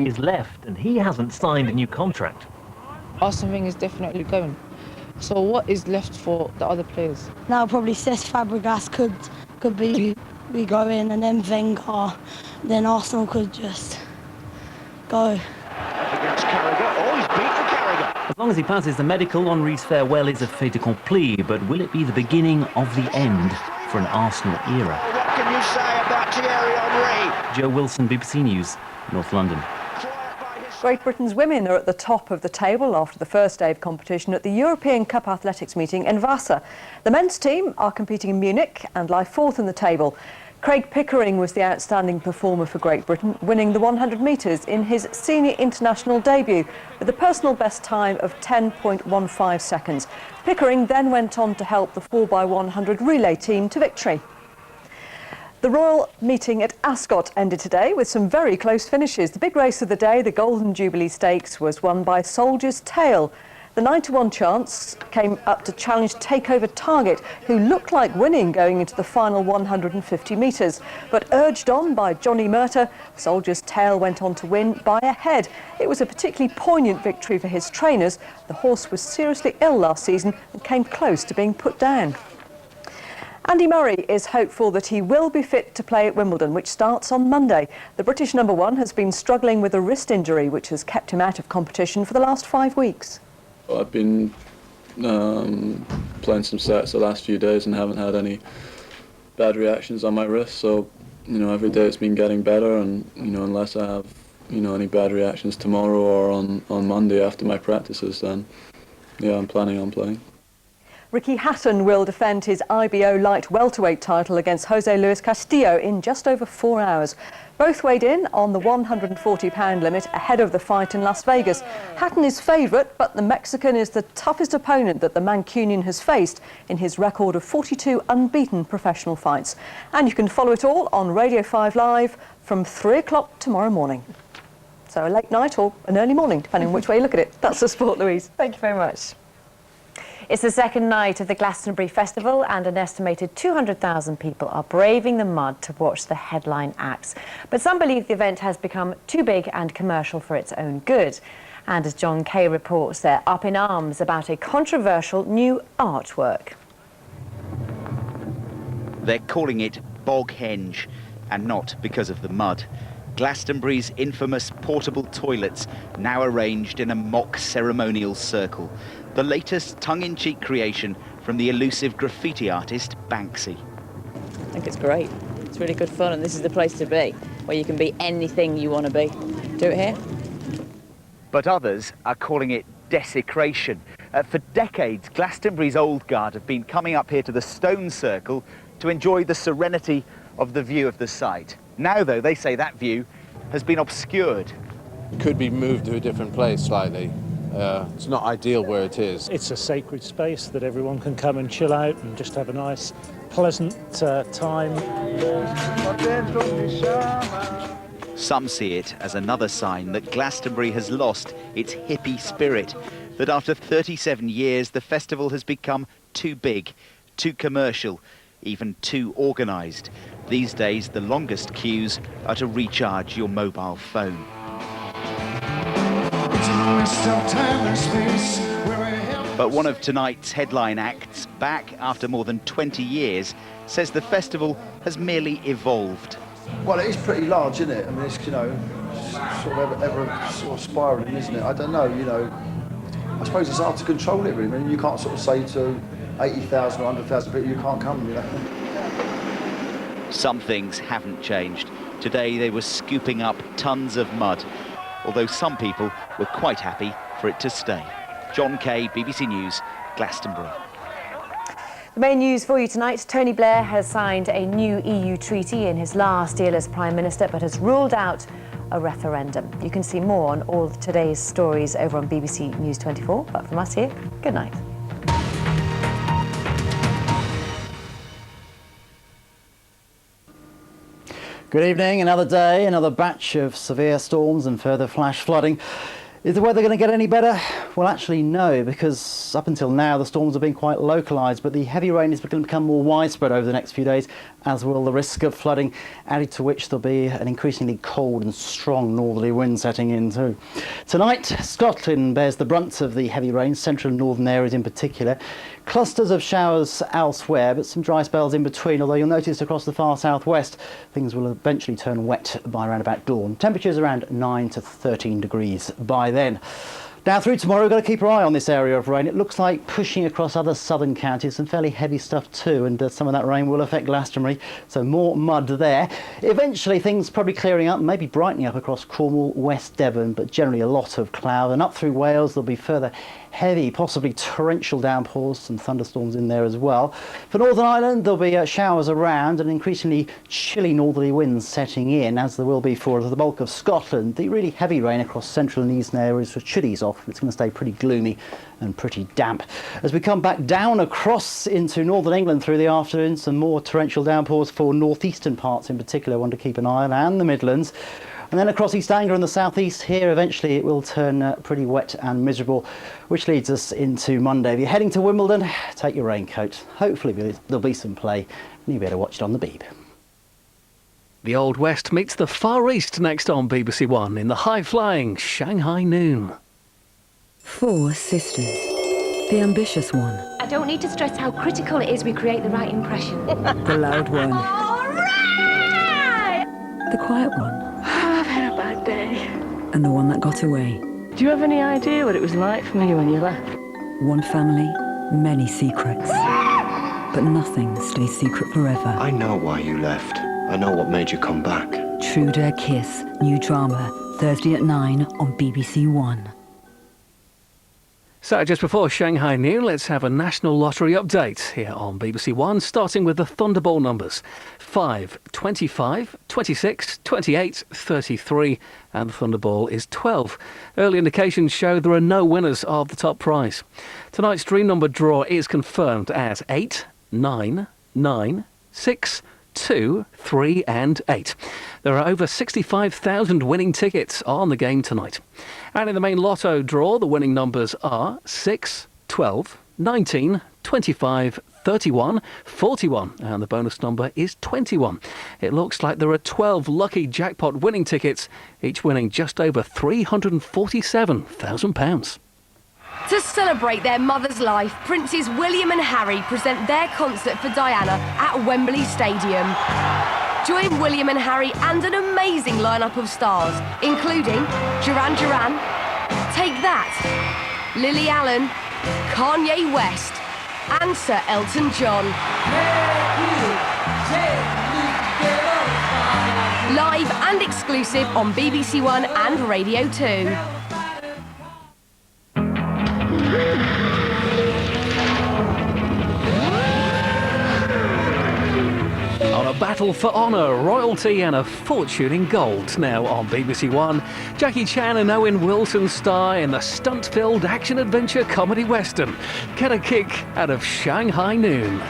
is left and he hasn't signed a new contract. Arsene Wenger is definitely going. So what is left for the other players? Now probably Cesc Fabregas could be going, and then Wenger, then Arsenal could just go. Against Carragher. Oh, he's beaten Carragher. As long as he passes the medical, Henry's farewell is a fait accompli, but will it be the beginning of the end for an Arsenal era? What can you say about Thierry Henry? Joe Wilson, BBC News, North London. Great Britain's women are at the top of the table after the first day of competition at the European Cup Athletics meeting in Vasa. The men's team are competing in Munich and lie fourth in the table. Craig Pickering was the outstanding performer for Great Britain, winning the 100 metres in his senior international debut with a personal best time of 10.15 seconds. Pickering then went on to help the 4x100 relay team to victory. The royal meeting at Ascot ended today with some very close finishes. The big race of the day, the Golden Jubilee Stakes, was won by Soldier's Tale. The 9-to-1 chance came up to challenge Takeover Target, who looked like winning going into the final 150 metres. But urged on by Johnny Murtagh, Soldier's Tale went on to win by a head. It was a particularly poignant victory for his trainers. The horse was seriously ill last season and came close to being put down. Andy Murray is hopeful that he will be fit to play at Wimbledon, which starts on Monday. The British #1 has been struggling with a wrist injury, which has kept him out of competition for the last 5 weeks. I've been playing some sets the last few days and haven't had any bad reactions on my wrist, so every day it's been getting better, and unless I have any bad reactions tomorrow or on Monday after my practices, then yeah, I'm planning on playing. Ricky Hatton will defend his IBO light welterweight title against Jose Luis Castillo in just over 4 hours. Both weighed in on the 140-pound limit ahead of the fight in Las Vegas. Hatton is favourite, but the Mexican is the toughest opponent that the Mancunian has faced in his record of 42 unbeaten professional fights. And you can follow it all on Radio 5 Live from 3 o'clock tomorrow morning. So a late night or an early morning, depending on which way you look at it. That's the sport, Louise. Thank you very much. It's the second night of the Glastonbury Festival, and an estimated 200,000 people are braving the mud to watch the headline acts. But some believe the event has become too big and commercial for its own good. And as John Kay reports, they're up in arms about a controversial new artwork. They're calling it Boghenge, and not because of the mud. Glastonbury's infamous portable toilets, now arranged in a mock ceremonial circle. The latest tongue-in-cheek creation from the elusive graffiti artist Banksy. I think it's great. It's really good fun, and this is the place to be, where you can be anything you want to be. Do it here. But others are calling it desecration. For decades, Glastonbury's old guard have been coming up here to the stone circle to enjoy the serenity of the view of the site. Now, though, they say that view has been obscured. It could be moved to a different place slightly. It's not ideal where it is. It's a sacred space that everyone can come and chill out and just have a nice, pleasant time. Some see it as another sign that Glastonbury has lost its hippie spirit, that after 37 years the festival has become too big, too commercial, even too organised. These days the longest queues are to recharge your mobile phone. But one of tonight's headline acts, back after more than 20 years, says the festival has merely evolved. Well, it is pretty large, isn't it? I mean, it's, sort of ever sort of spiralling, isn't it? I don't know, I suppose it's hard to control it, really. I mean, you can't sort of say to 80,000 or 100,000 people, you can't come, Some things haven't changed. Today they were scooping up tons of mud, although some people were quite happy for it to stay. John Kay, BBC News, Glastonbury. The main news for you tonight: Tony Blair has signed a new EU treaty in his last year as Prime Minister, but has ruled out a referendum. You can see more on all of today's stories over on BBC News 24. But from us here, good night. Good evening. Another day, another batch of severe storms and further flash flooding. Is the weather going to get any better? Well, actually no, because up until now the storms have been quite localised, but the heavy rain is going to become more widespread over the next few days, as will the risk of flooding, added to which there'll be an increasingly cold and strong northerly wind setting in too. Tonight, Scotland bears the brunt of the heavy rain, central and northern areas in particular. Clusters of showers elsewhere, but some dry spells in between, although you'll notice across the far southwest things will eventually turn wet by around about dawn. Temperatures around 9 to 13 degrees by then. Now through tomorrow, we've got to keep our eye on this area of rain. It looks like pushing across other southern counties, some fairly heavy stuff too, and some of that rain will affect Glastonbury, so more mud there. Eventually things probably clearing up, maybe brightening up across Cornwall, West Devon, but generally a lot of cloud, and up through Wales there'll be further heavy, possibly torrential downpours and thunderstorms in there as well. For Northern Ireland there'll be showers around and increasingly chilly northerly winds setting in, as there will be for the bulk of Scotland. The really heavy rain across central and eastern areas should ease off. It's going to stay pretty gloomy and pretty damp. As we come back down across into northern England through the afternoon, some more torrential downpours for northeastern parts in particular, one to keep an eye on, and the Midlands. And then across East Anglia and the southeast here, eventually it will turn pretty wet and miserable, which leads us into Monday. If you're heading to Wimbledon, take your raincoat. Hopefully there'll be some play, and you'll be able to watch it on the Beeb. The Old West meets the Far East next on BBC One in the high-flying Shanghai Noon. 4 sisters. The ambitious one. I don't need to stress how critical it is we create the right impression. The loud one. All right! The quiet one. I've had a bad day. And the one that got away. Do you have any idea what it was like for me when you left? One family, many secrets. But nothing stays secret forever. I know why you left. I know what made you come back. True Dare Kiss, new drama, Thursday at 9 on BBC One. So just before Shanghai Noon, let's have a National Lottery update here on BBC One, starting with the Thunderball numbers. 5, 25, 26, 28, 33, and the Thunderball is 12. Early indications show there are no winners of the top prize. Tonight's dream number draw is confirmed as 8, 9, 9, 6, 2, 3 and 8. There are over 65,000 winning tickets on the game tonight. And in the main lotto draw, the winning numbers are 6, 12, 19, 25, 31, 41, and the bonus number is 21. It looks like there are 12 lucky jackpot winning tickets, each winning just over £347,000. To celebrate their mother's life, Princes William and Harry present their concert for Diana at Wembley Stadium. Join William and Harry and an amazing lineup of stars, including Duran Duran, Take That, Lily Allen, Kanye West, and Sir Elton John. Live and exclusive on BBC One and Radio 2. On a battle for honour, royalty and a fortune in gold. Now on BBC One, Jackie Chan and Owen Wilson star in the stunt-filled action-adventure comedy western. Get a kick out of Shanghai Noon.